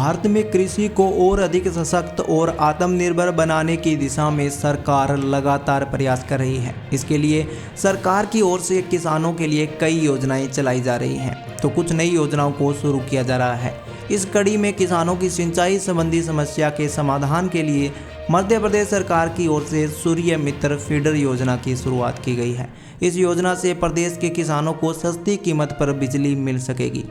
भारत में कृषि को और अधिक सशक्त और आत्मनिर्भर बनाने की दिशा में सरकार लगातार प्रयास कर रही है। इसके लिए सरकार की ओर से किसानों के लिए कई योजनाएं चलाई जा रही हैं, तो कुछ नई योजनाओं को शुरू किया जा रहा है। इस कड़ी में किसानों की सिंचाई संबंधी समस्या के समाधान के लिए मध्य प्रदेश सरकार की ओर से सूर्य मित्र फीडर योजना की शुरुआत की गई है। इस योजना से प्रदेश के किसानों को सस्ती कीमत पर बिजली मिल सकेगी,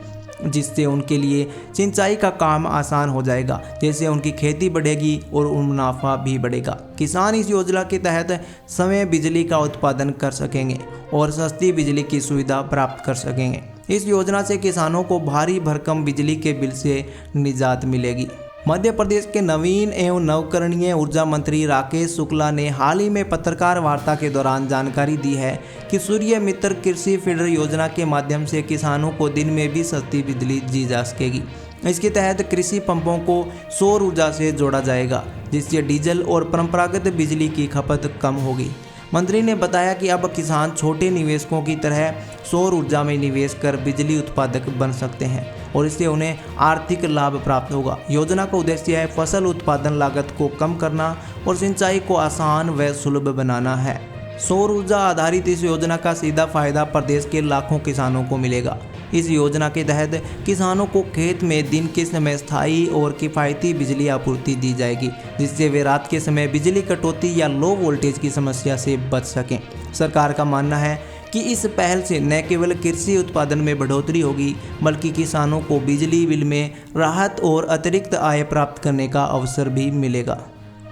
जिससे उनके लिए सिंचाई का काम आसान हो जाएगा, जिससे उनकी खेती बढ़ेगी और मुनाफा भी बढ़ेगा। किसान इस योजना के तहत समय बिजली का उत्पादन कर सकेंगे और सस्ती बिजली की सुविधा प्राप्त कर सकेंगे। इस योजना से किसानों को भारी भरकम बिजली के बिल से निजात मिलेगी। मध्य प्रदेश के नवीन एवं नवकरणीय ऊर्जा मंत्री राकेश शुक्ला ने हाल ही में पत्रकार वार्ता के दौरान जानकारी दी है कि सूर्य मित्र कृषि फीडर योजना के माध्यम से किसानों को दिन में भी सस्ती बिजली दी जा सकेगी। इसके तहत कृषि पंपों को सौर ऊर्जा से जोड़ा जाएगा, जिससे डीजल और परंपरागत बिजली की खपत कम होगी। मंत्री ने बताया कि अब किसान छोटे निवेशकों की तरह सौर ऊर्जा में निवेश कर बिजली उत्पादक बन सकते हैं और इससे उन्हें आर्थिक लाभ प्राप्त होगा। योजना का उद्देश्य है फसल उत्पादन लागत को कम करना और सिंचाई को आसान व सुलभ बनाना है। सौर ऊर्जा आधारित इस योजना का सीधा फायदा प्रदेश के लाखों किसानों को मिलेगा। इस योजना के तहत किसानों को खेत में दिन के समय स्थायी और किफ़ायती बिजली आपूर्ति दी जाएगी, जिससे वे रात के समय बिजली कटौती या लो वोल्टेज की समस्या से बच सकें। सरकार का मानना है कि इस पहल से न केवल कृषि उत्पादन में बढ़ोतरी होगी, बल्कि किसानों को बिजली बिल में राहत और अतिरिक्त आय प्राप्त करने का अवसर भी मिलेगा।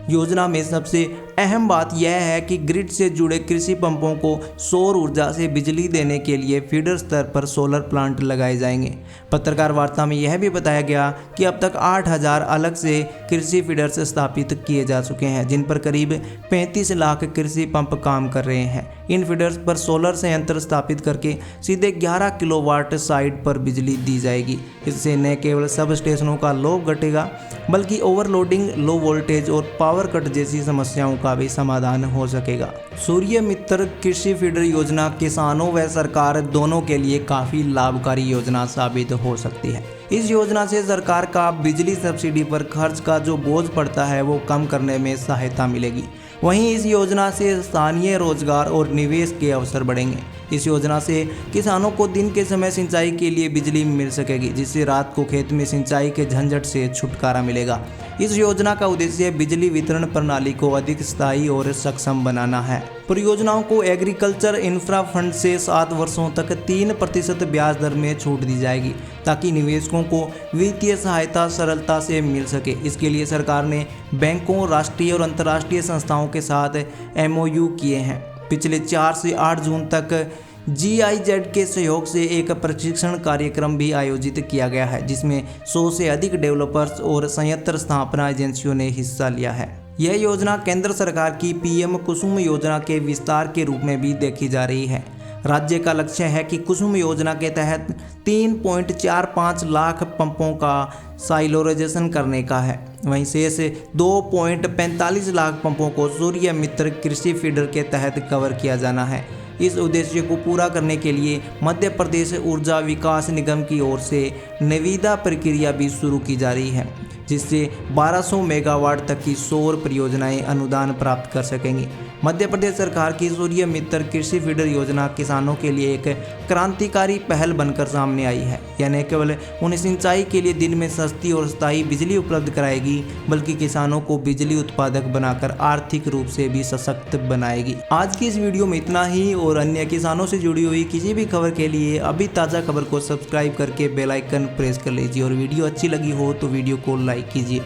योजना में सबसे अहम बात यह है कि ग्रिड से जुड़े कृषि पंपों को सौर ऊर्जा से बिजली देने के लिए फीडर स्तर पर सोलर प्लांट लगाए जाएंगे। पत्रकार वार्ता में यह भी बताया गया कि अब तक 8000 अलग से कृषि फीडर्स स्थापित किए जा चुके हैं, जिन पर करीब 35 लाख कृषि पंप काम कर रहे हैं। इन फीडर्स पर सोलर संयंत्र स्थापित करके सीधे 11 किलोवाट साइट पर बिजली दी जाएगी। इससे न केवल सब स्टेशनों का लोड घटेगा, बल्कि ओवरलोडिंग, लो वोल्टेज और पावर कट जैसी समस्याओं का भी समाधान हो सकेगा। सूर्य मित्र कृषि फीडर योजना किसानों व सरकार दोनों के लिए काफ़ी लाभकारी योजना साबित हो सकती है। इस योजना से सरकार का बिजली सब्सिडी पर खर्च का जो बोझ पड़ता है वो कम करने में सहायता मिलेगी। वहीं इस योजना से स्थानीय रोजगार और निवेश के अवसर बढ़ेंगे। इस योजना से किसानों को दिन के समय सिंचाई के लिए बिजली मिल सकेगी, जिससे रात को खेत में सिंचाई के झंझट से छुटकारा मिलेगा। इस योजना का उद्देश्य बिजली वितरण प्रणाली को अधिक स्थायी और सक्षम बनाना है। परियोजनाओं को एग्रीकल्चर इंफ्रा फंड से 7 वर्षों तक 3% ब्याज दर में छूट दी जाएगी, ताकि निवेशकों को वित्तीय सहायता सरलता से मिल सके। इसके लिए सरकार ने बैंकों, राष्ट्रीय और अंतर्राष्ट्रीय संस्थाओं के साथ MOU किए हैं। पिछले 4 से 8 जून तक GIZ के सहयोग से एक प्रशिक्षण कार्यक्रम भी आयोजित किया गया है, जिसमें 100 से अधिक डेवलपर्स और संयंत्र स्थापना एजेंसियों ने हिस्सा लिया है। यह योजना केंद्र सरकार की PM कुसुम योजना के विस्तार के रूप में भी देखी जा रही है। राज्य का लक्ष्य है कि कुसुम योजना के तहत 3.45 लाख पंपों का साइलोराइजेशन करने का है। वहीं शेष 2.45 लाख पंपों को सूर्य मित्र कृषि फीडर के तहत कवर किया जाना है। इस उद्देश्य को पूरा करने के लिए मध्य प्रदेश ऊर्जा विकास निगम की ओर से निविदा प्रक्रिया भी शुरू की जा रही है, जिससे 1200 मेगावाट तक की सौर परियोजनाएं अनुदान प्राप्त कर सकेंगी। मध्य प्रदेश सरकार की सूर्य मित्र कृषि फीडर योजना किसानों के लिए एक क्रांतिकारी पहल बनकर सामने आई है। यह न केवल उन्हें सिंचाई के लिए दिन में सस्ती और स्थायी बिजली उपलब्ध कराएगी, बल्कि किसानों को बिजली उत्पादक बनाकर आर्थिक रूप से भी सशक्त बनाएगी। आज की इस वीडियो में इतना ही, और अन्य किसानों से जुड़ी हुई किसी भी खबर के लिए अभी ताज़ा खबर को सब्सक्राइब करके बेल आइकन प्रेस कर लीजिए, और वीडियो अच्छी लगी हो तो वीडियो को लाइक कीजिए।